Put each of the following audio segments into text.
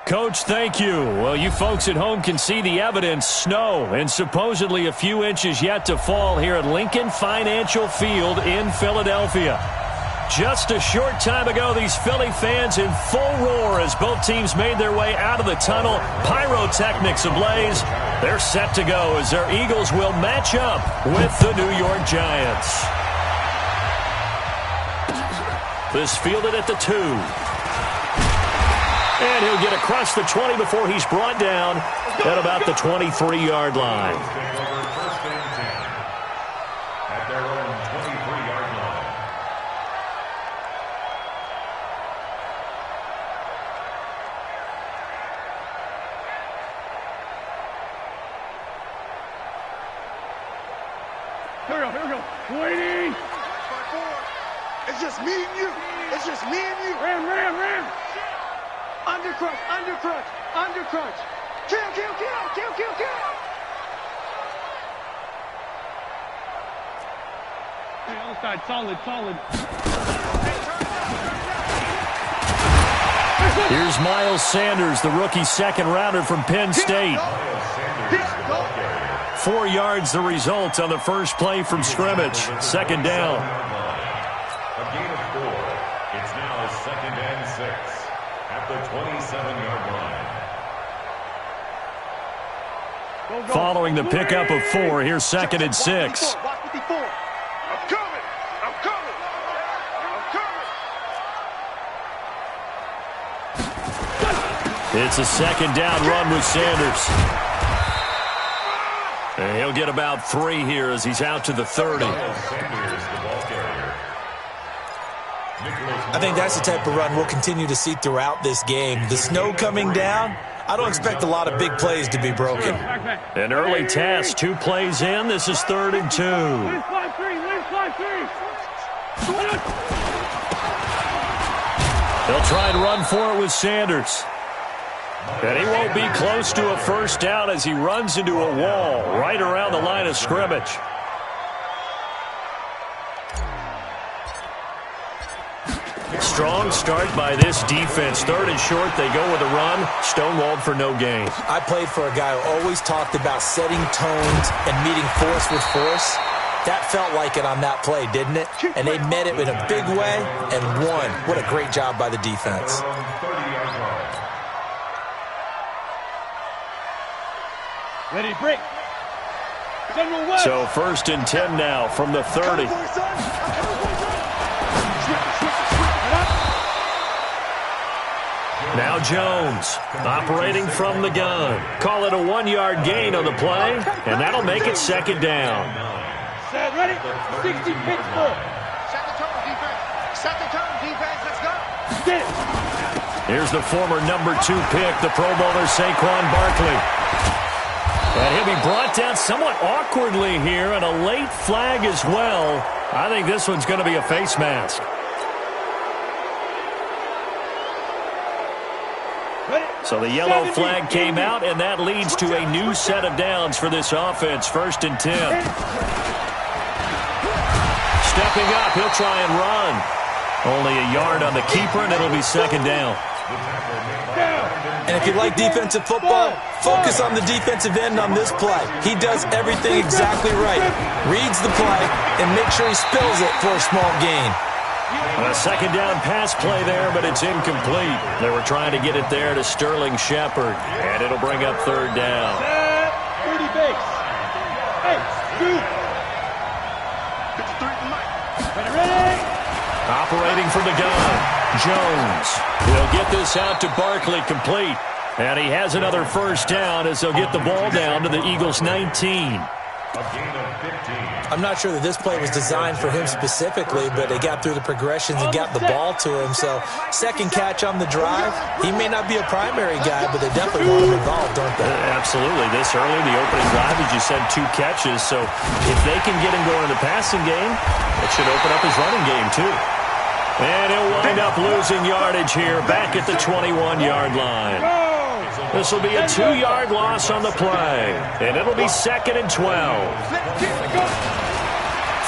Coach, thank you. Well, you folks at home can see the evidence. Snow and supposedly a few inches yet to fall here at Lincoln Financial Field in Philadelphia. Just a short time ago, these Philly fans in full roar as both teams made their way out of the tunnel. Pyrotechnics ablaze. They're set to go as their Eagles will match up with the New York Giants. This fielded at the 2. And he'll get across the 20 before he's brought down at about the 23-yard line. At their own 23-yard line. Here we go. Waiting. It's just me and you. It's just me and you. Ram. Undercrunch. Kill. Hey, other side, solid. Here's Miles Sanders, the rookie second rounder from Penn State. 4 yards the result on the first play from scrimmage. Second down. A gain of 4. It's now 2nd and 6 at the 27-yard line. Following the pickup of 4, here's 2nd and 6. I'm coming. It's a second down run with Sanders. And he'll get about 3 here as he's out to the 30. I think that's the type of run we'll continue to see throughout this game. The snow coming down, I don't expect a lot of big plays to be broken. An early task, 2 plays in. This is 3rd and 2. They'll try and run for it with Sanders. And he won't be close to a first down as he runs into a wall right around the line of scrimmage. Strong start by this defense. 3rd and short, they go with a run. Stonewalled for no gain. I played for a guy who always talked about setting tones and meeting force with force. That felt like it on that play, didn't it? And they met it in a big way and won. What a great job by the defense. Ready, break. So 1st and 10 now from the 30. Now Jones operating from the gun. Call it a 1-yard gain on the play, and that'll make it 2nd down. Set, ready? 60 Pittsburgh. Set the tone, defense. Let's go. Get it. Here's the former number 2 pick, the Pro Bowler Saquon Barkley. And he'll be brought down somewhat awkwardly here, and a late flag as well. I think this one's going to be a face mask. So the yellow flag came out, and that leads to a new set of downs for this offense. 1st and 10. Stepping up, he'll try and run. Only a yard on the keeper, and it'll be 2nd down. And if you like defensive football, focus on the defensive end on this play. He does everything exactly right. Reads the play and makes sure he spills it for a small gain. A 2nd down pass play there, but it's incomplete. They were trying to get it there to Sterling Shepard, and it'll bring up 3rd down. Pretty base. Hey, scoop. Ready. Operating from the gun, Jones. He'll get this out to Barkley, complete. And he has another first down as they'll get the ball down to the Eagles' 19. I'm not sure that this play was designed for him specifically, but they got through the progressions and got the ball to him. So, 2nd catch on the drive. He may not be a primary guy, but they definitely want him involved, don't they? Absolutely. This early in the opening drive, as you said, 2 catches. So, if they can get him going in the passing game, it should open up his running game, too. And he'll wind up losing yardage here back at the 21-yard line. This will be a 2-yard loss on the play, and it'll be 2nd and 12.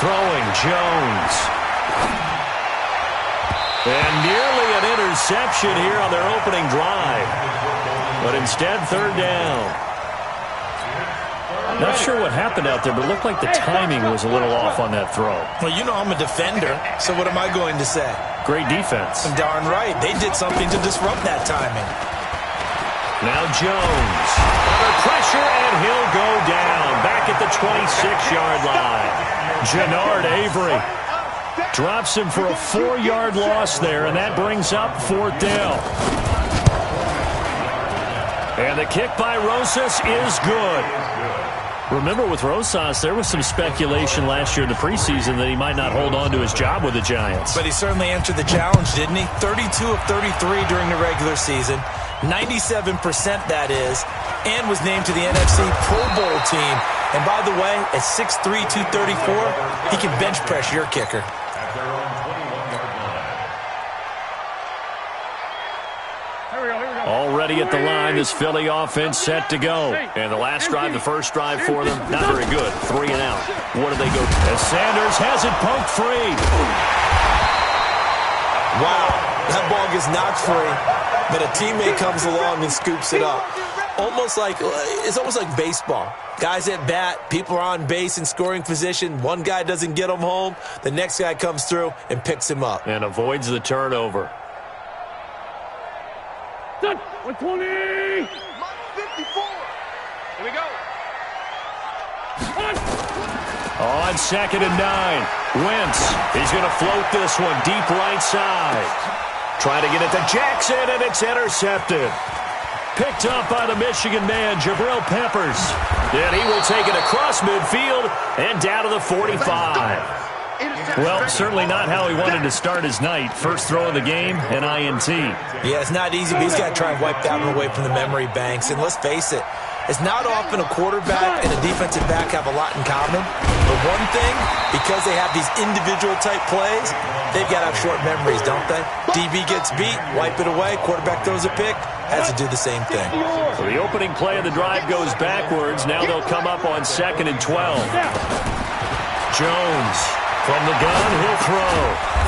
Throwing Jones. And nearly an interception here on their opening drive. But instead, third down. Not sure what happened out there, but it looked like the timing was a little off on that throw. Well, you know I'm a defender, so what am I going to say? Great defense. Darn right. They did something to disrupt that timing. Now Jones under pressure, and he'll go down back at the 26-yard line. Jannard Avery drops him for a 4-yard loss there, and that brings up fourth down. And the kick by Rosas is good. Remember, with Rosas, there was some speculation last year in the preseason that he might not hold on to his job with the Giants. But he certainly answered the challenge, didn't he? 32 of 33 during the regular season, 97% that is, and was named to the NFC Pro Bowl team. And by the way, at 6'3", 234, he can bench press your kicker. At their own 21-yard line. Already at the line, this Philly offense set to go. And the last drive, the first drive for them, not very good. 3 and out. What do they go to? As Sanders has it poked free. Wow, that ball gets knocked free, but a teammate comes along and scoops it up. It's almost like baseball. Guys at bat, people are on base in scoring position. One guy doesn't get him home. The next guy comes through and picks him up. And avoids the turnover. 120! 54! Here we go. On 2nd and 9. Wentz, he's going to float this one deep right side. Trying to get it to Jackson, and it's intercepted. Picked up by the Michigan man, Jabril Peppers. And he will take it across midfield and down to the 45. Well, certainly not how he wanted to start his night. First throw of the game, an INT. Yeah, it's not easy, but he's got to try and wipe that one away from the memory banks. And let's face it, it's not often a quarterback and a defensive back have a lot in common. But one thing, because they have these individual type plays, they've got to have short memories, don't they? DB gets beat, wipe it away, quarterback throws a pick, has to do the same thing. So the opening play of the drive goes backwards. Now they'll come up on 2nd and 12. Jones from the gun, he'll throw.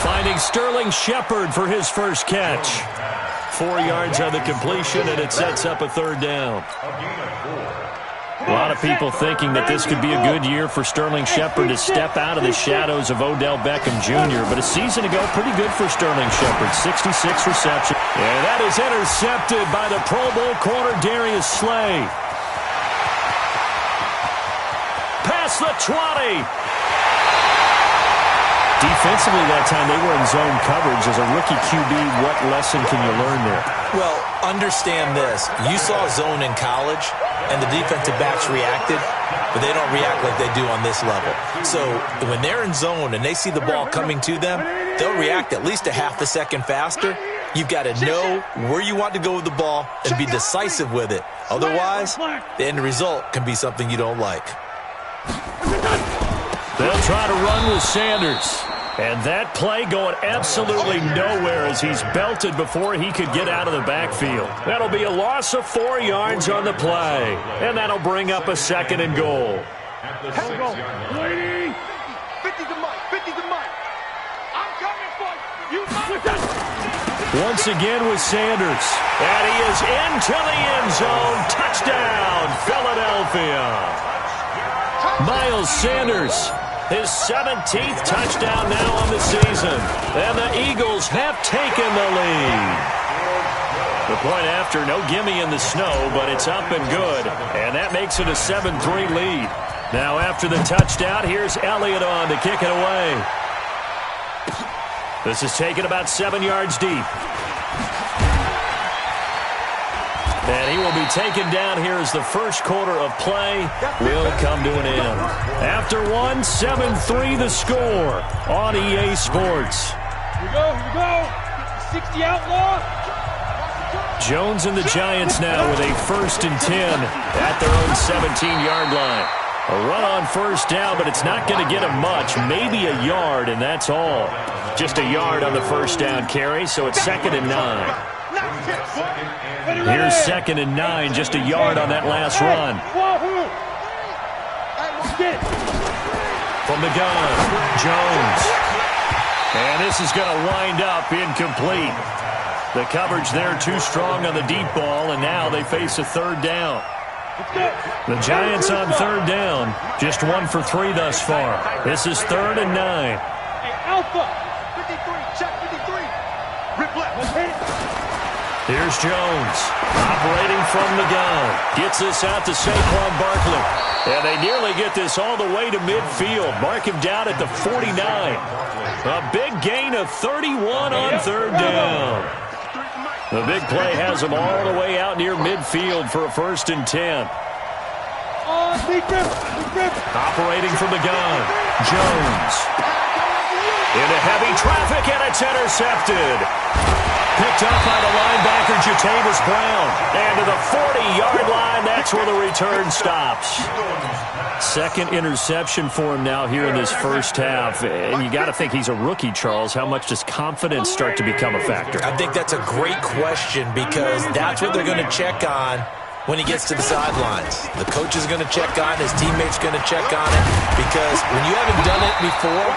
Finding Sterling Shepard for his first catch. 4 yards on the completion, and it sets up a third down. A lot of people thinking that this could be a good year for Sterling Shepard to step out of the shadows of Odell Beckham Jr., but a season ago, pretty good for Sterling Shepard, 66 receptions. And that is intercepted by the Pro Bowl corner Darius Slay. Past the 20. Defensively that time, they were in zone coverage. As a rookie QB, what lesson can you learn there? Well, understand this. You saw zone in college, and the defensive backs reacted, but they don't react like they do on this level. So when they're in zone and they see the ball coming to them, they'll react at least a half a second faster. You've got to know where you want to go with the ball and be decisive with it. Otherwise, the end result can be something you don't like. They'll try to run with Sanders. And that play going absolutely nowhere as he's belted before he could get out of the backfield. That'll be a loss of 4 yards on the play. And that'll bring up a 2nd and goal. At the 6-yard line. 50 to Mike. 50 to Mike. I'm coming for you. Once again with Sanders. And he is into the end zone. Touchdown, Philadelphia. Miles Sanders. His 17th touchdown now on the season. And the Eagles have taken the lead. The point after, no gimme in the snow, but it's up and good. And that makes it a 7-3 lead. Now after the touchdown, here's Elliott on to kick it away. This is taken about 7 yards deep. And he will be taken down here as the first quarter of play will come to an end. After one, 7-3 the score on EA Sports. Here we go, here we go. 60 outlaw. Jones and the Giants now with a 1st and 10 at their own 17-yard line. A run on first down, but it's not going to get him much. Maybe a yard, and that's all. Just a yard on the first down carry, so it's 2nd and 9. Here's 2nd and 9, just a yard on that last run. From the gun, Jones. And this is going to wind up incomplete. The coverage there too strong on the deep ball, and now they face a third down. The Giants on third down, just 1 for 3 thus far. This is 3rd and 9. Hey, Alpha. 53, check 53. Rip left. Here's Jones, operating from the gun. Gets this out to Saquon Barkley. And they nearly get this all the way to midfield. Mark him down at the 49. A big gain of 31 on third down. The big play has them all the way out near midfield for a 1st and 10. Operating from the gun, Jones. Into heavy traffic, and it's intercepted. Picked up by the linebacker, Jatavis Brown. And to the 40-yard line, that's where the return stops. 2nd interception for him now here in this first half. And you got to think he's a rookie, Charles. How much does confidence start to become a factor? I think that's a great question because that's what they're going to check on when he gets to the sidelines. The coach is going to check on it. His teammates going to check on it because when you haven't done it before,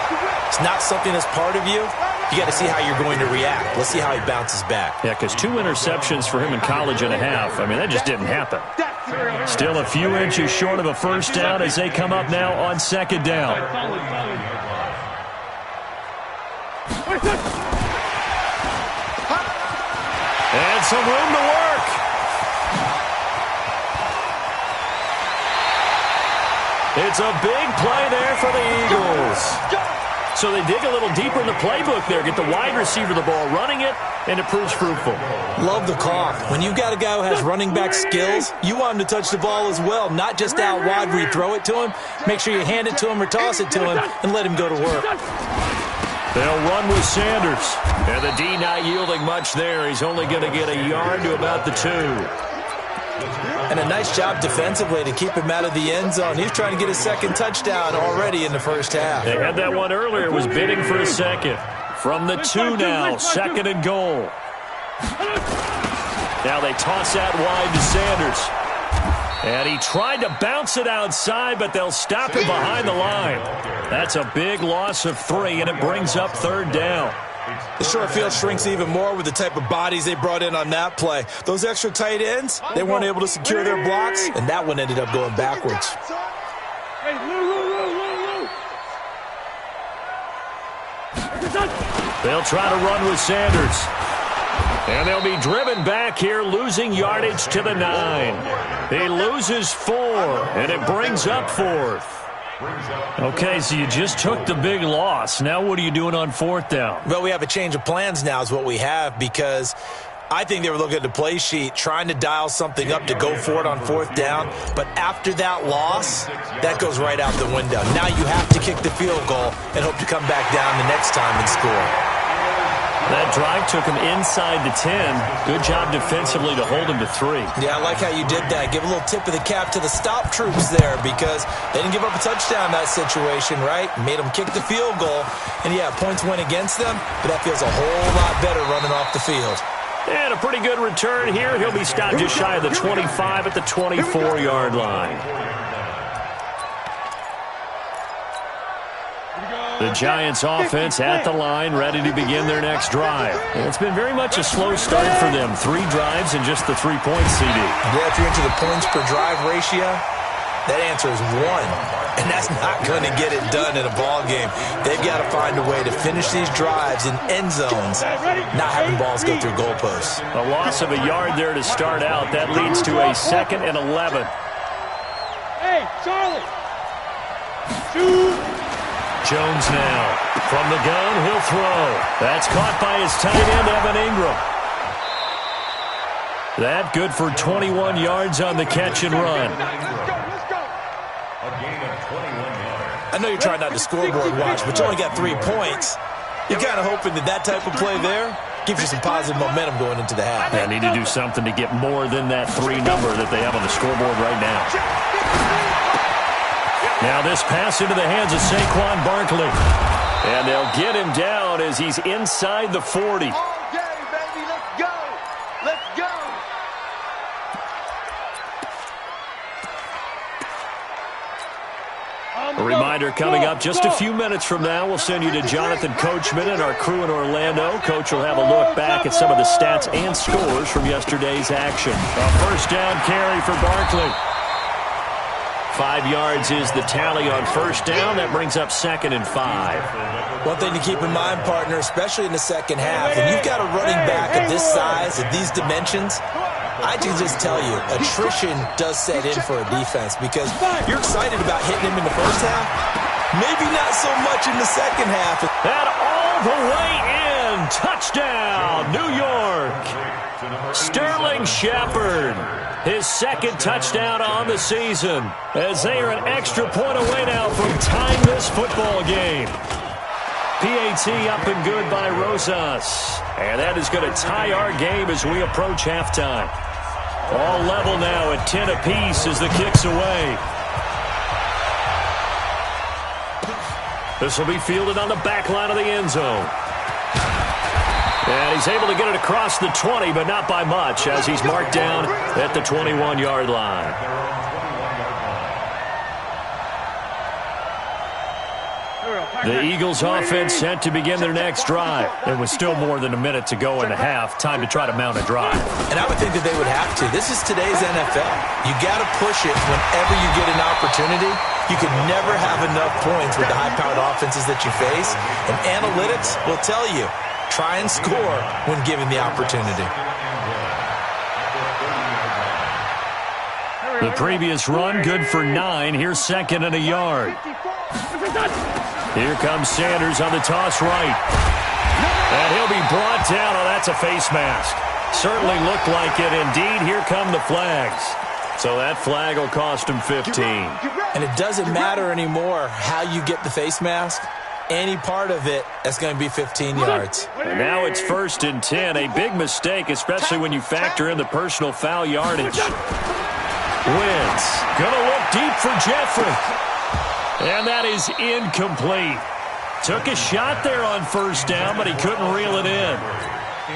it's not something that's part of you. You got to see how you're going to react. Let's see how he bounces back. Yeah, because 2 interceptions for him in college and a half. I mean, that just didn't happen. Still a few inches short of a first down as they come up now on 2nd down. And some room to work. It's a big play there for the Eagles. So they dig a little deeper in the playbook there, get the wide receiver the ball, running it, and it proves fruitful. Love the call. When you've got a guy who has running back skills, you want him to touch the ball as well, not just out wide where you throw it to him. Make sure you hand it to him or toss it to him and let him go to work. They'll run with Sanders. And the D not yielding much there. He's only going to get a yard to about the 2. And a nice job defensively to keep him out of the end zone. He's trying to get a 2nd touchdown already in the first half. They had that one earlier. Was bidding for a 2nd. From the 2 now, 2nd and goal. Now they toss that wide to Sanders. And he tried to bounce it outside, but they'll stop him behind the line. That's a big loss of 3, and it brings up 3rd down. The short field shrinks even more with the type of bodies they brought in on that play. Those extra tight ends, they weren't able to secure their blocks, and that one ended up going backwards. They'll try to run with Sanders. And they'll be driven back here, losing yardage to the 9. He loses 4, and it brings up 4th. Okay, so you just took the big loss. Now what are you doing on 4th down? Well, we have a change of plans now is what we have because I think they were looking at the play sheet, trying to dial something up to go for it on 4th down. But after that loss, that goes right out the window. Now you have to kick the field goal and hope to come back down the next time and score. That drive took him inside the 10. Good job defensively to hold him to 3. Yeah, I like how you did that. Give a little tip of the cap to the stop troops there because they didn't give up a touchdown in that situation, right? Made them kick the field goal. And, yeah, points went against them, but that feels a whole lot better running off the field. And a pretty good return here. He'll be stopped just shy of the 25 at the 24-yard line. The Giants offense at the line, ready to begin their next drive. And it's been very much a slow start for them. 3 drives and just the 3 points, CD. Yeah, if you're into the points per drive ratio, that answer is 1. And that's not going to get it done in a ball game. They've got to find a way to finish these drives in end zones, not having balls go through goalposts. A loss of a yard there to start out. That leads to a 2nd and 11. Hey, Charlie. Shoot. Jones now. From the gun, he'll throw. That's caught by his tight end, Evan Ingram. That good for 21 yards on the catch and run. I know you're trying not to scoreboard watch, but you only got 3 points. You're kind of hoping that that type of play there gives you some positive momentum going into the half. They need to do something to get more than that 3 number that they have on the scoreboard right now. Now this pass into the hands of Saquon Barkley. And they'll get him down as he's inside the 40. All day, baby. Let's go. Let's go. A reminder coming up just a few minutes from now. We'll send you to Jonathan Coachman and our crew in Orlando. Coach will have a look back at some of the stats and scores from yesterday's action. A first down carry for Barkley. 5 yards is the tally on first down. That brings up 2nd and 5. One thing to keep in mind, partner, especially in the second half, when you've got a running back of this size, of these dimensions, I can just tell you, attrition does set in for a defense because you're excited about hitting him in the first half. Maybe not so much in the second half. And all the way in. Touchdown, New York. Sterling Shepard. His 2nd touchdown on the season as they are an extra point away now from tying this football game. PAT up and good by Rosas. And that is going to tie our game as we approach halftime. All level now at 10 apiece as the kick's away. This will be fielded on the back line of the end zone. And he's able to get it across the 20, but not by much as he's marked down at the 21-yard line. The Eagles offense set to begin their next drive. And with still more than a minute to go in the half, time to try to mount a drive. And I would think that they would have to. This is today's NFL. You got to push it whenever you get an opportunity. You can never have enough points with the high-powered offenses that you face. And analytics will tell you, try and score when given the opportunity. The previous run, good for 9. Here's 2nd and a yard. Here comes Sanders on the toss right. And he'll be brought down. Oh, that's a face mask. Certainly looked like it. Indeed, here come the flags. So that flag will cost him 15. And it doesn't matter anymore how you get the face mask. Any part of it, that's going to be 15 yards. And now it's 1st and 10. A big mistake, especially when you factor in the personal foul yardage. Wentz going to look deep for Jeffrey. And that is incomplete. Took a shot there on first down, but he couldn't reel it in.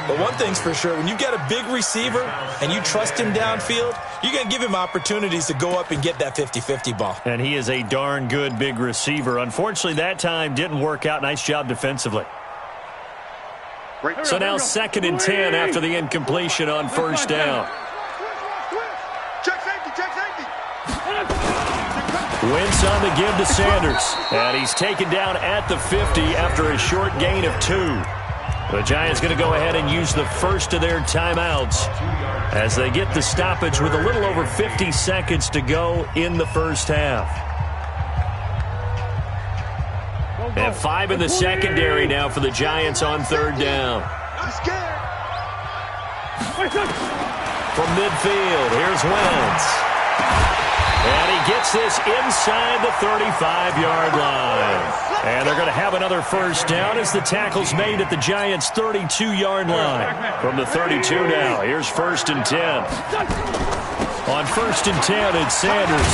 But one thing's for sure, when you've got a big receiver and you trust him downfield, you're going to give him opportunities to go up and get that 50-50 ball. And he is a darn good big receiver. Unfortunately, that time didn't work out. Nice job defensively. So now 2nd and 10 after the incompletion on first down. Check safety, check safety. Wentz on the give to Sanders. And he's taken down at the 50 after a short gain of 2. The Giants going to go ahead and use the first of their timeouts as they get the stoppage with a little over 50 seconds to go in the first half. And 5 in the secondary now for the Giants on 3rd down. From midfield, here's Wentz. And he gets this inside the 35-yard line. And they're going to have another first down as the tackle's made at the Giants' 32-yard line. From the 32 now, here's 1st and 10. On 1st and 10, it's Sanders.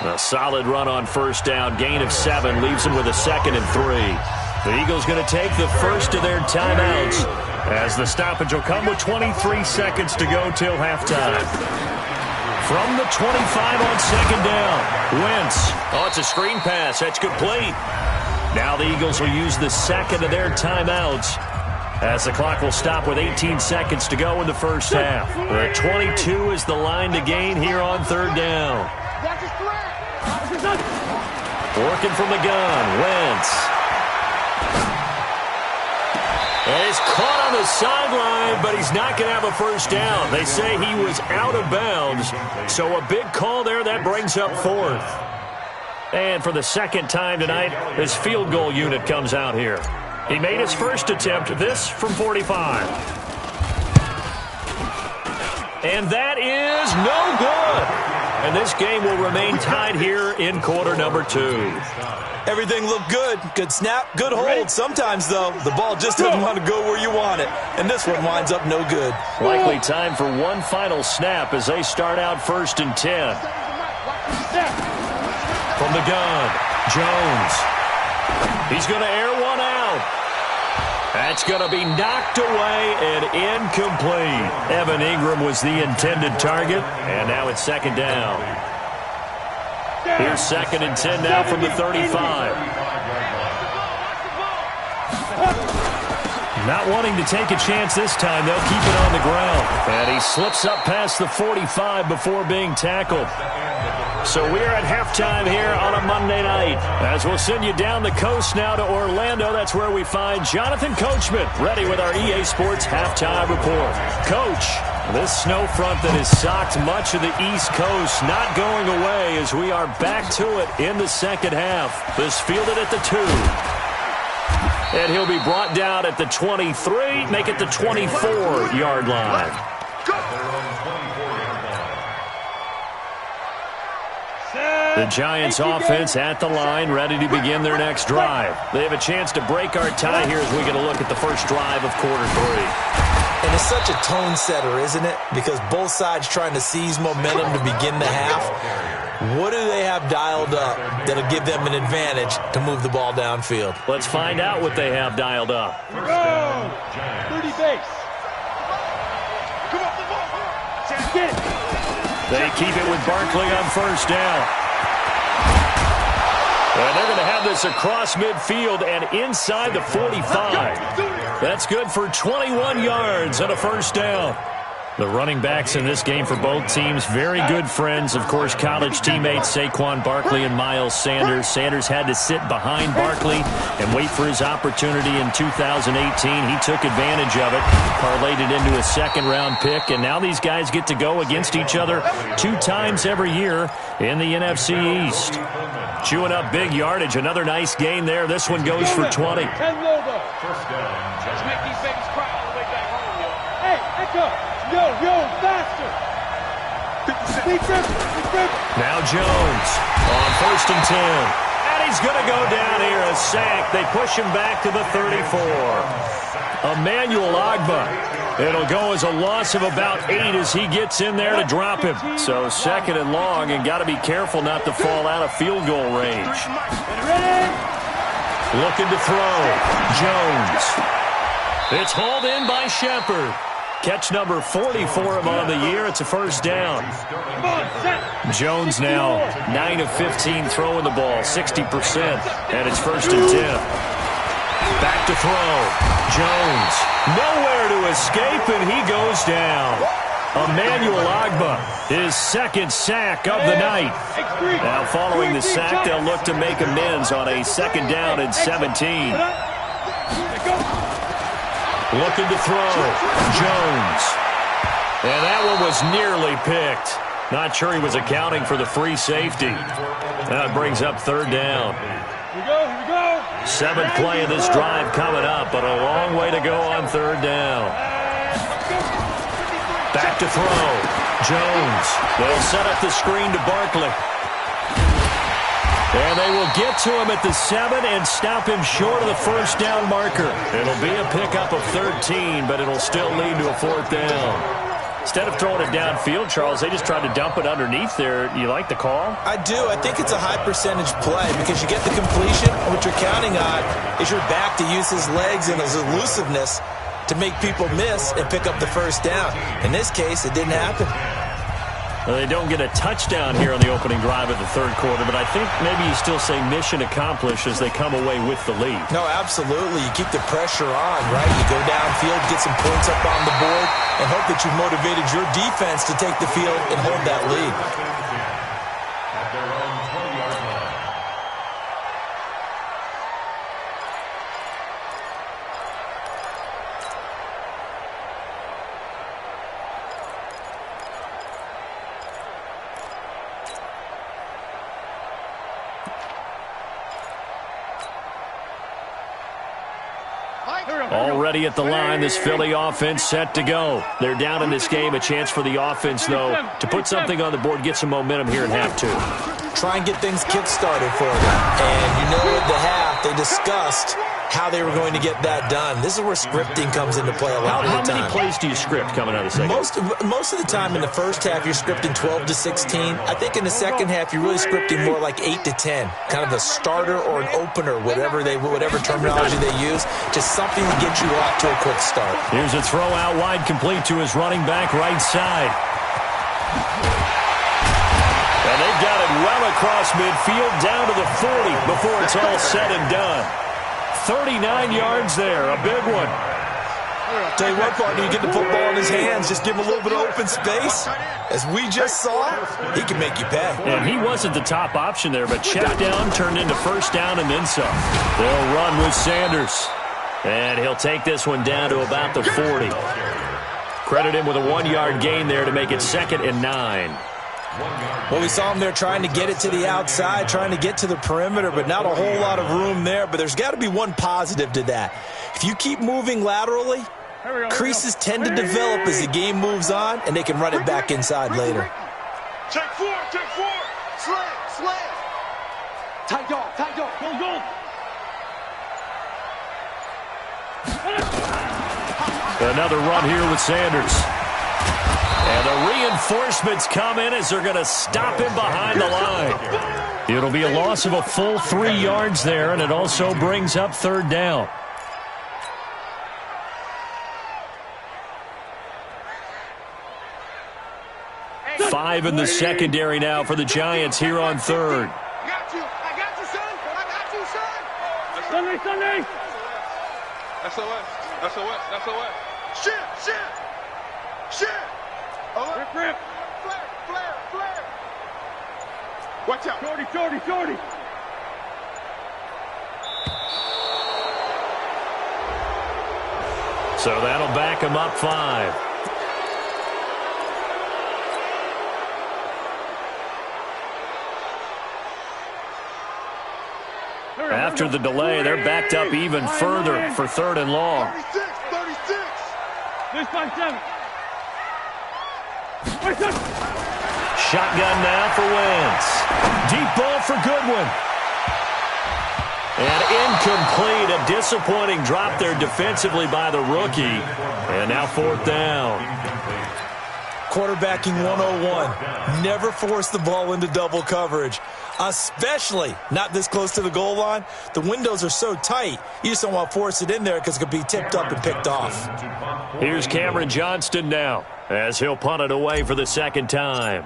A solid run on first down. Gain of 7 leaves him with a 2nd and 3. The Eagles going to take the first of their timeouts as the stoppage will come with 23 seconds to go till halftime. From the 25 on 2nd down. Wentz. Oh, it's a screen pass. That's complete. Now the Eagles will use the 2nd of their timeouts as the clock will stop with 18 seconds to go in the first half. The 22 is the line to gain here on 3rd down. Working from the gun. Wentz. And he's caught on the sideline, but he's not going to have a first down. They say he was out of bounds, so a big call there. That brings up 4th. And for the 2nd time tonight, his field goal unit comes out here. He made his first attempt, this from 45. And that is no good. And this game will remain tied here in quarter number 2. Everything looked good. Good snap, good hold. Sometimes, though, the ball just doesn't want to go where you want it. And this one winds up no good. Likely time for one final snap as they start out 1st and 10. From the gun, Jones. He's going to air one out. That's going to be knocked away and incomplete. Evan Ingram was the intended target, and now it's 2nd down. Here's 2nd and 10 now from the 35. Not wanting to take a chance this time, they'll keep it on the ground. And he slips up past the 45 before being tackled. So we're at halftime here on a Monday night. As we'll send you down the coast now to Orlando. That's where we find Jonathan Coachman ready with our EA Sports halftime report. Coach, this snow front that has socked much of the East Coast not going away as we are back to it in the second half. This fielded at the 2. And he'll be brought down at the 23, make it the 24-yard line. The Giants offense at the line, ready to begin their next drive. They have a chance to break our tie here as we get a look at the first drive of quarter 3. And it's such a tone setter, isn't it? Because both sides trying to seize momentum to begin the half. What do they have dialed up that'll give them an advantage to move the ball downfield? Let's find out what they have dialed up. Here we go. 30 base. Come on, come on. Get it. They keep it with Barkley on first down. And they're going to have this across midfield and inside the 45. That's good for 21 yards and a first down. The running backs in this game for both teams, very good friends. Of course, college teammates Saquon Barkley and Miles Sanders. Sanders had to sit behind Barkley and wait for his opportunity in 2018. He took advantage of it, parlayed it into a second-round pick, and now these guys get to go against each other 2 times every year in the NFC East. Chewing up big yardage. Another nice gain there. This one goes for 20. Let's make these babies cry all the way back home, yo. Hey, echo. Yo, faster. Now Jones on first and 10. And he's going to go down here, a sack. They push him back to the 34. Emmanuel Ogbah. It'll go as a loss of about 8 as he gets in there to drop him. So 2nd and long, and got to be careful not to fall out of field goal range. Looking to throw. Jones. It's hauled in by Shepard. Catch number 40 for him on the year. It's a first down. Jones now 9 of 15 throwing the ball, 60%. And it's first and 10. Back to throw. Jones. Nowhere to escape, and he goes down. Emmanuel Ogbah, his 2nd sack of the night. Now following the sack, they'll look to make amends on a 2nd down and 17. Looking to throw. Jones. And that one was nearly picked. Not sure he was accounting for the free safety. That brings up 3rd down. Here we go. 7th play of this drive coming up, but a long way to go on 3rd down. Back to throw. Jones. They'll set up the screen to Barkley. And they will get to him at the 7 and stop him short of the first down marker. It'll be a pickup of 13, but it'll still lead to a 4th down. Instead of throwing it downfield, Charles, they just tried to dump it underneath there. You like the call? I do. I think it's a high-percentage play because you get the completion. What you're counting on is your back to use his legs and his elusiveness to make people miss and pick up the first down. In this case, it didn't happen. Well, they don't get a touchdown here on the opening drive of the 3rd quarter, but I think maybe you still say mission accomplished as they come away with the lead. No, absolutely. You keep the pressure on, right? You go downfield, get some points up on the board, and hope that you've motivated your defense to take the field and hold that lead. At their own 20-yard line. Already at the line, this Philly offense set to go. They're down in this game. A chance for the offense, though, to put something on the board, get some momentum here in half 2. Try and get things kick-started for them. And you know at the half, they discussed how they were going to get that done. This is where scripting comes into play a lot of the time. How many plays do you script coming out of the second? Most of the time in the first half, you're scripting 12 to 16. I think in the second half, you're really scripting more like 8 to 10. Kind of a starter or an opener, whatever terminology they use. Just something to get you off to a quick start. Here's a throw out wide, complete to his running back right side. And they've got it well across midfield, down to the 40 before it's all said and done. 39 yards there, a big one. Tell you what, partner, you get the football in his hands, just give him a little bit of open space. As we just saw, he can make you pay. And he wasn't the top option there, but check down turned into first down and then some. They'll run with Sanders. And he'll take this one down to about the 40. Credit him with a 1-yard gain there to make it 2nd and 9. Well, we saw him there trying to get it to the outside, trying to get to the perimeter, but not a whole lot of room there. But there's got to be one positive to that. If you keep moving laterally, creases tend to develop as the game moves on, and they can run it back inside later. Take 4, slam. Tight dog, go. Another run here with Sanders. And the reinforcements come in as they're going to stop him behind the line. It'll be a loss of a full 3 yards there, and it also brings up 3rd down. Five in the secondary now for the Giants here on 3rd. I got you, son. Sunday. SOS. Shit. Rip. Flare. Watch out. Shorty. So that'll back him up 5. After the delay, they're backed up even further for 3rd and long. 36. This 5-7. Shotgun now for Wentz. Deep ball for Goodwin. And incomplete. A disappointing drop there defensively by the rookie. And now 4th down. Quarterbacking 101. Never force the ball into double coverage, especially not this close to the goal line. The windows are so tight, you just don't want to force it in there because it could be tipped up and picked off. Here's Cameron Johnston now as he'll punt it away for the 2nd time.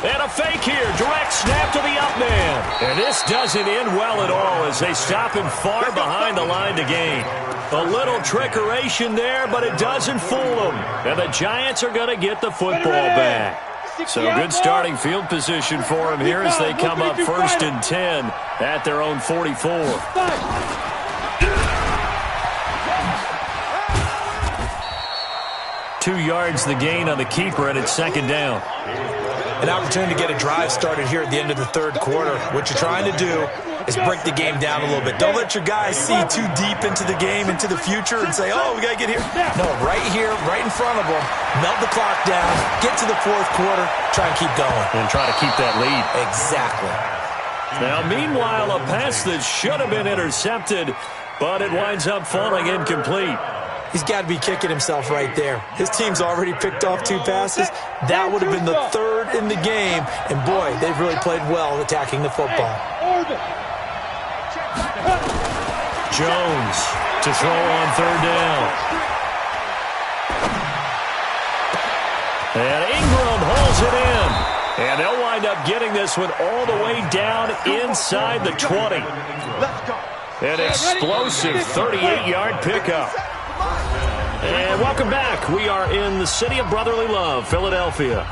And a fake here. Direct snap to the up man. And this doesn't end well at all as they stop him far behind the line to gain. A little trickeration there, but it doesn't fool them. And the Giants are going to get the football back. So good starting field position for them here as they come up 1st and 10 at their own 44. 2 yards the gain on the keeper, and it's 2nd down. An opportunity to get a drive started here at the end of the 3rd quarter. What you're trying to do is break the game down a little bit. Don't let your guys see too deep into the game, into the future, and say, oh, we got to get here. No, right here, right in front of them, melt the clock down, get to the 4th quarter, try and keep going. And try to keep that lead. Exactly. Now, meanwhile, a pass that should have been intercepted, but it winds up falling incomplete. He's got to be kicking himself right there. His team's already picked off 2 passes. That would have been the 3rd in the game. And, boy, they've really played well attacking the football. Jones to throw on 3rd down. And Ingram holds it in. And they'll wind up getting this one all the way down inside the 20. An explosive 38-yard pickup. And welcome back. We are in the city of brotherly love, Philadelphia.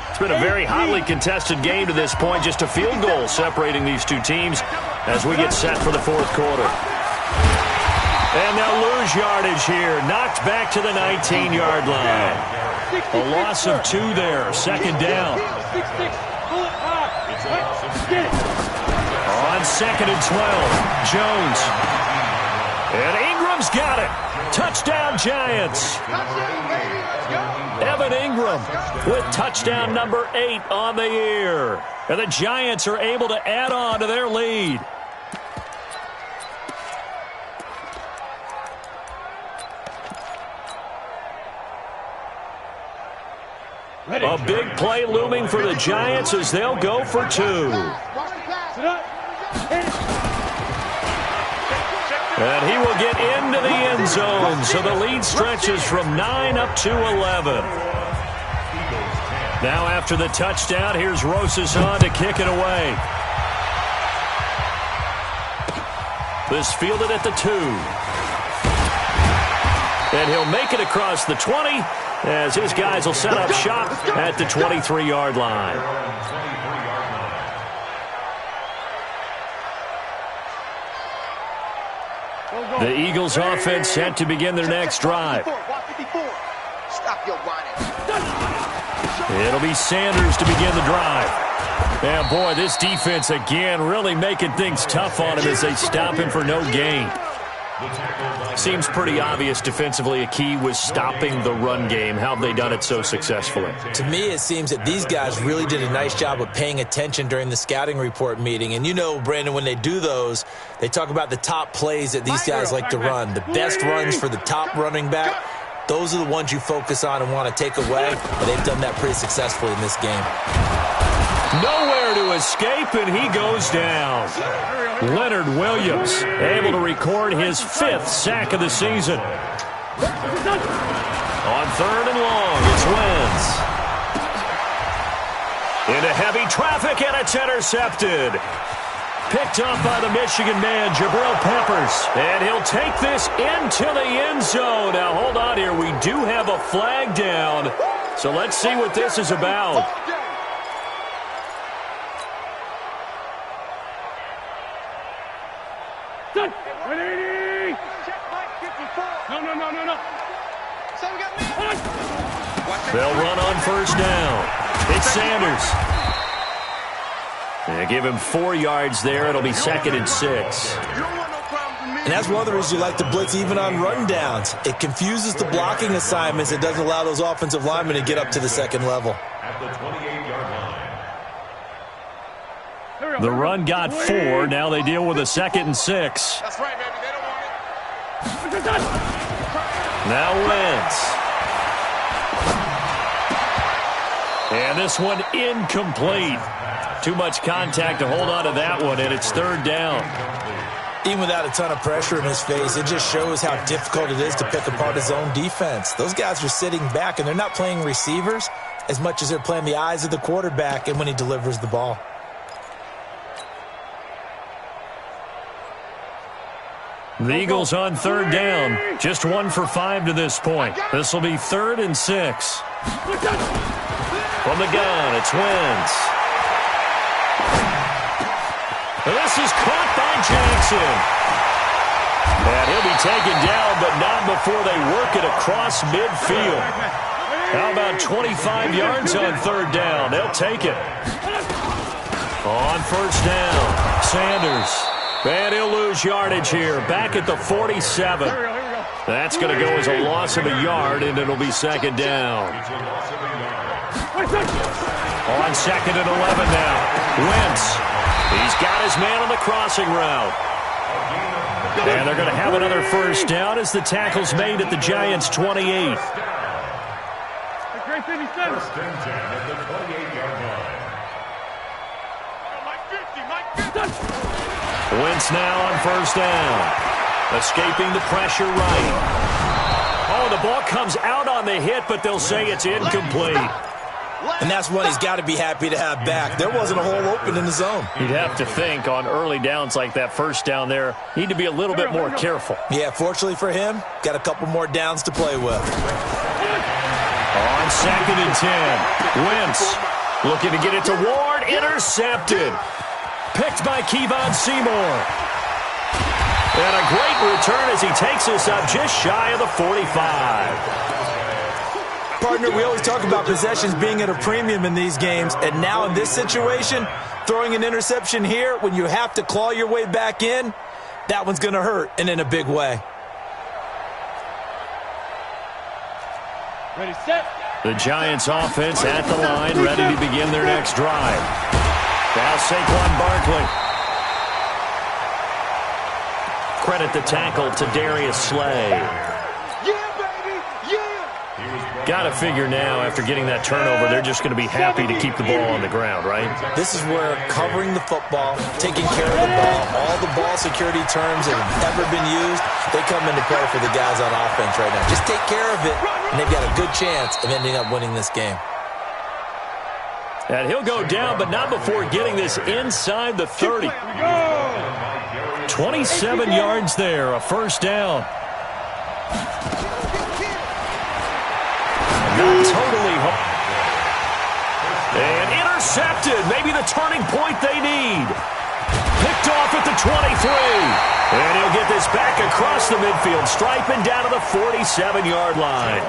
It's been a very hotly contested game to this point. Just a field goal separating these 2 teams as we get set for the 4th quarter. And they'll lose yardage here. Knocked back to the 19-yard line. A loss of 2 there. 2nd down. On 2nd and 12, Jones. And Ingram's got it. Touchdown, Giants. Evan Ingram with touchdown number 8 on the year. And the Giants are able to add on to their lead. A big play looming for the Giants as they'll go for 2. And he will get into the end zone, so the lead stretches from 9 up to 11. Now after the touchdown, here's Rosas on to kick it away. This fielded at the 2. And he'll make it across the 20 as his guys will set up shop at the 23-yard line. The Eagles offense set to begin their next drive. Stop your whining. It'll be Sanders to begin the drive. And boy, this defense again really making things tough on him as they stop him for no gain. Seems pretty obvious defensively a key was stopping the run game. How have they done it so successfully? To me, it seems that these guys really did a nice job of paying attention during the scouting report meeting. And you know, Brandon, when they do those, they talk about the top plays that these guys like to run. The best runs for the top running back, those are the ones you focus on and want to take away. And they've done that pretty successfully in this game. Nowhere to escape, and he goes down. Leonard Williams able to record his 5th sack of the season. On 3rd and long, it's Wentz. Into heavy traffic, and it's intercepted. Picked up by the Michigan man, Jabril Peppers. And he'll take this into the end zone. Now, hold on here. We do have a flag down. So let's see what this is about. Ready? No. They'll run on 1st down. It's Sanders. They give him 4 yards there. It'll be 2nd and 6. And that's one of the reasons you like to blitz even on run downs. It confuses the blocking assignments. It doesn't allow those offensive linemen to get up to the 2nd level. At the 28-yard line. The run got 4. Now they deal with a 2nd and 6. That's right, baby. They don't want it. Now Wentz. And this one incomplete. Too much contact to hold on to that one, and it's 3rd down. Even without a ton of pressure in his face, it just shows how difficult it is to pick apart his own defense. Those guys are sitting back, and they're not playing receivers as much as they're playing the eyes of the quarterback and when he delivers the ball. The Eagles on 3rd down. Just 1 for 5 to this point. This will be 3rd and 6. From the gun, it's Wentz. This is caught by Jackson. And he'll be taken down, but not before they work it across midfield. How about 25 yards on 3rd down? They'll take it. On 1st down, Sanders. And he'll lose yardage here. Back at the 47. That's going to go as a loss of a yard, and it'll be 2nd down. On 2nd and 11 now. Wentz. He's got his man on the crossing route. And they're going to have another 1st down as the tackle's made at the Giants' 28. First and 10 at the 28-yard line. Wentz now on 1st down. Escaping the pressure right. Oh, the ball comes out on the hit, but they'll say it's incomplete. And that's one he's got to be happy to have back. There wasn't a hole open in the zone. You'd have to think on early downs like that 1st down there, need to be a little bit more careful. Yeah, fortunately for him, got a couple more downs to play with. On 2nd and 10, Wentz looking to get it to Ward, intercepted. Picked by Kevon Seymour. And a great return as he takes us up just shy of the 45. Partner, we always talk about possessions being at a premium in these games, and now in this situation, throwing an interception here when you have to claw your way back in, that one's going to hurt, and in a big way. Ready, set. The Giants offense at the line, ready to begin their next drive. Now Saquon Barkley. Credit the tackle to Darius Slay. Got to figure now, after getting that turnover, they're just going to be happy to keep the ball on the ground, right? This is where covering the football, taking care of the ball, all the ball security terms that have ever been used, they come into play for the guys on offense right now. Just take care of it, and they've got a good chance of ending up winning this game. And he'll go down, but not before getting this inside the 30. 27 yards there, a first down. Not totally home. And intercepted. Maybe the turning point they need. Picked off at the 23. And he'll get this back across the midfield stripe and down to the 47-yard line.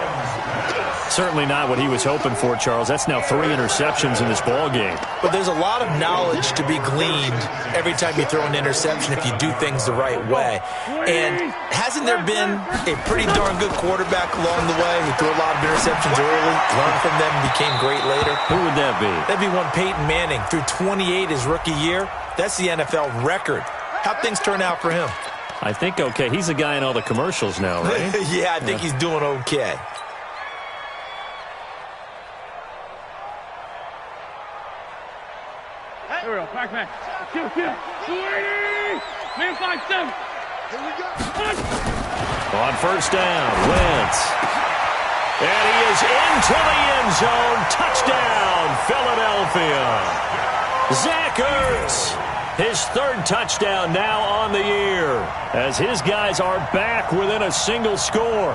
Certainly not what he was hoping for, Charles. That's now 3 interceptions in this ball game. But there's a lot of knowledge to be gleaned every time you throw an interception if you do things the right way. And hasn't there been a pretty darn good quarterback along the way who threw a lot of interceptions early, learned from them, and became great later? Who would that be? That'd be one Peyton Manning. Threw 28 his rookie year. That's the NFL record. How'd things turn out for him? I think okay. He's a guy in all the commercials now, right? Yeah, I think he's doing okay. Here we go. Back. Kill. 280. Man 5-7. Here we go. On first down, Wentz. And he is into the end zone. Touchdown, Philadelphia. Zach Ertz. His 3rd touchdown now on the year as his guys are back within a single score.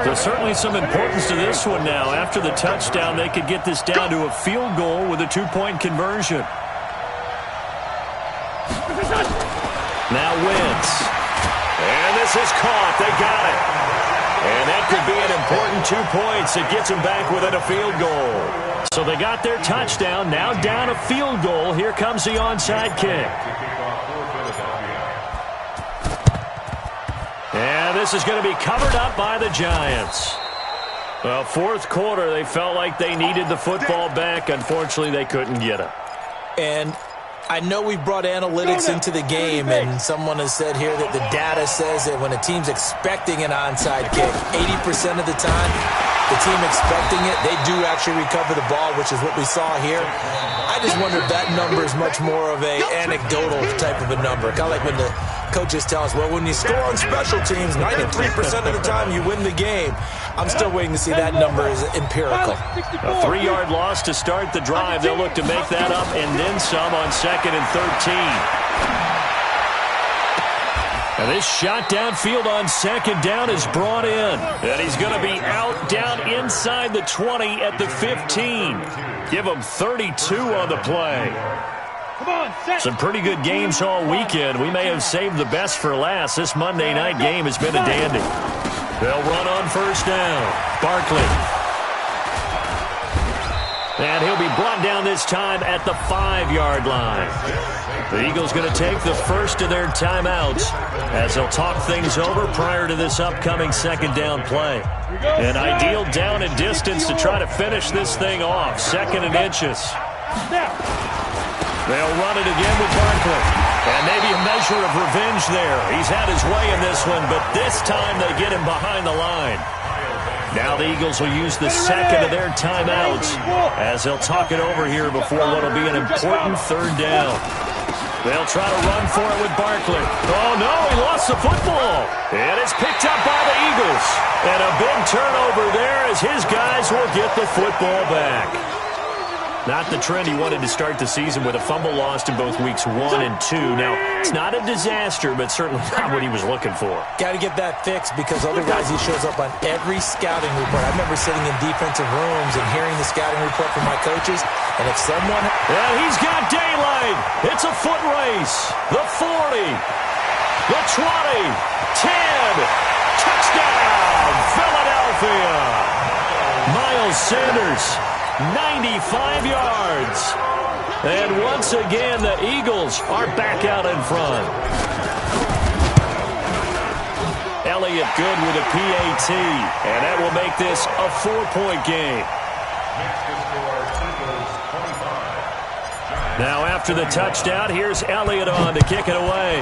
There's certainly some importance to this one now. After the touchdown, they could get this down to a field goal with a 2-point conversion. Now Wentz. And this is caught. They got it. And that could be an important 2 points. It gets them back within a field goal. So they got their touchdown. Now down a field goal. Here comes the onside kick. And this is going to be covered up by the Giants. Well, 4th quarter, they felt like they needed the football back. Unfortunately, they couldn't get it. And I know we brought analytics into the game, and someone has said here that the data says that when a team's expecting an onside kick, 80% of the time, the team expecting it, they do actually recover the ball, which is what we saw here. I just wonder if that number is much more of a anecdotal type of a number. Kind of like when the coaches tell us, well, when you score on special teams, 93% of the time you win the game. I'm still waiting to see that number is empirical. A 3-yard loss to start the drive. They'll look to make that up and then some on 2nd and 13. And this shot downfield on 2nd down is brought in. And he's going to be out down inside the 20 at the 15. Give him 32 on the play. Some pretty good games all weekend. We may have saved the best for last. This Monday night game has been a dandy. They'll run on first down. Barkley. And he'll be brought down this time at the 5-yard line. The Eagles going to take the first of their timeouts as they'll talk things over prior to this upcoming 2nd down play. An ideal down and distance to try to finish this thing off. 2nd and inches. They'll run it again with Barkley. And maybe a measure of revenge there. He's had his way in this one, but this time they get him behind the line. Now the Eagles will use the 2nd of their timeouts as they'll talk it over here before what will be an important 3rd down. They'll try to run for it with Barkley. Oh, no, he lost the football. And it's picked up by the Eagles. And a big turnover there as his guys will get the football back. Not the trend he wanted to start the season with a fumble lost in both weeks 1 and 2. Now, it's not a disaster, but certainly not what he was looking for. Got to get that fixed because otherwise he shows up on every scouting report. I remember sitting in defensive rooms and hearing the scouting report from my coaches, and if someone... And he's got daylight. It's a foot race. The 40, the 20, 10. Touchdown, Philadelphia. Miles Sanders. 95 yards. And once again, the Eagles are back out in front. Elliott good with a PAT. And that will make this a 4-point game. Now after the touchdown, here's Elliott on to kick it away.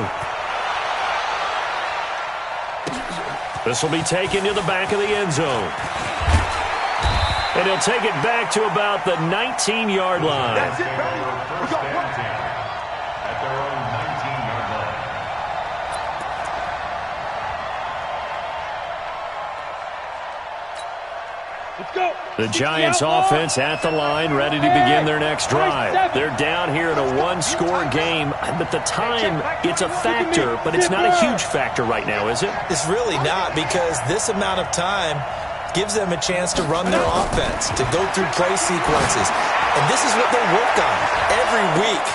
This will be taken to the back of the end zone. And he'll take it back to about the 19-yard line. That's it, baby. We got one. At their own 19-yard line. The Giants offense at the line, ready to begin their next drive. They're down here in a one-score game. At the time, it's a factor, but it's not a huge factor right now, is it? It's really not, because this amount of time gives them a chance to run their offense, to go through play sequences. And this is what they work on every week.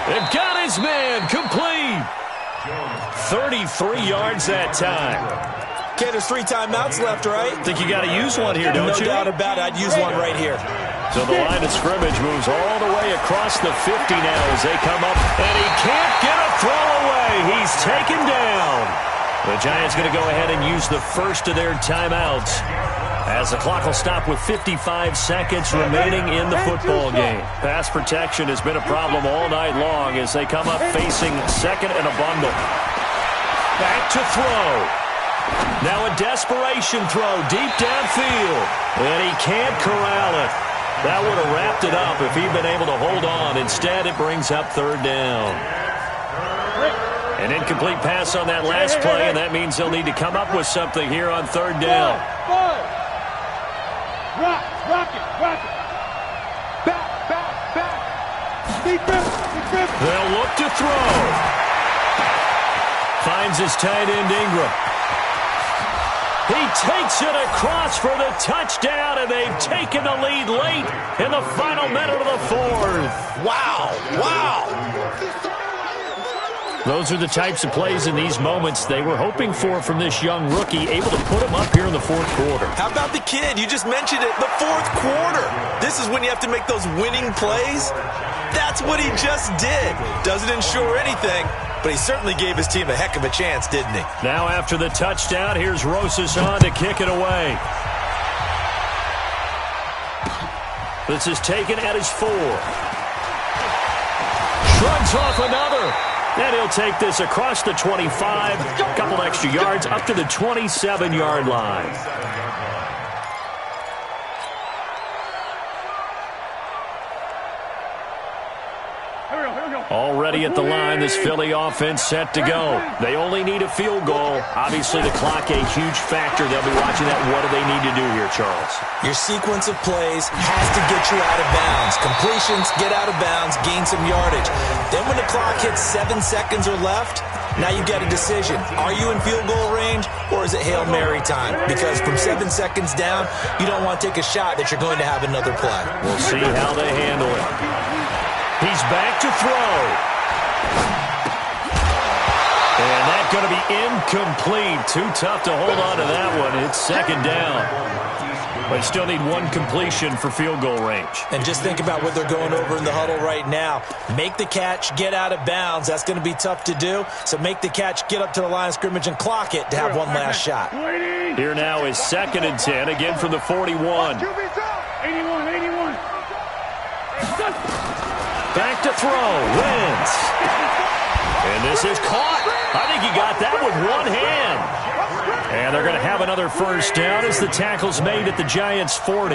They've got his man complete. 33 yards that time. Okay, there's 3 timeouts left, right? Think you got to use one here, don't you? No doubt about it. I'd use one right here. So the line of scrimmage moves all the way across the 50 now as they come up, and he can't get a throw away. He's taken down. The Giants going to go ahead and use the first of their timeouts as the clock will stop with 55 seconds remaining in the football game. Pass protection has been a problem all night long as they come up facing second and a bundle. Back to throw. Now a desperation throw deep downfield, and he can't corral it. That would have wrapped it up if he'd been able to hold on. Instead, it brings up third down. An incomplete pass on that last play, and that means they'll need to come up with something here on third down. Rock it. Back. Defense. They'll look to throw. Finds his tight end Ingram. He takes it across for the touchdown, and they've taken the lead late in the final minute of the fourth. Wow. Those are the types of plays in these moments they were hoping for from this young rookie, able to put him up here in the fourth quarter. How about the kid? You just mentioned it, the fourth quarter. This is when you have to make those winning plays. That's what he just did. Doesn't ensure anything, but he certainly gave his team a heck of a chance, didn't he? Now after the touchdown, here's Rosas on to kick it away. This is taken at his 4. Shrugs off another. And he'll take this across the 25, a couple extra yards, up to the 27-yard line. Already at the line, this Philly offense set to go. They only need a field goal. Obviously, the clock a huge factor. They'll be watching that. What do they need to do here, Charles? Your sequence of plays has to get you out of bounds. Completions, get out of bounds, gain some yardage. Then when the clock hits 7 seconds or left, now you get a decision. Are you in field goal range, or is it Hail Mary time? Because from 7 seconds down, you don't want to take a shot that you're going to have another play. We'll see how they handle it. He's back to throw. And that's going to be incomplete. Too tough to hold on to that one. It's second down. But still need one completion for field goal range. And just think about what they're going over in the huddle right now. Make the catch, get out of bounds. That's going to be tough to do. So make the catch, get up to the line of scrimmage, and clock it to have one last shot. Here now is 2nd and 10, again from the 41. 81. Back to throw. Wins. And this is caught. I think he got that with one hand. And they're going to have another first down as the tackle's made at the Giants' 40.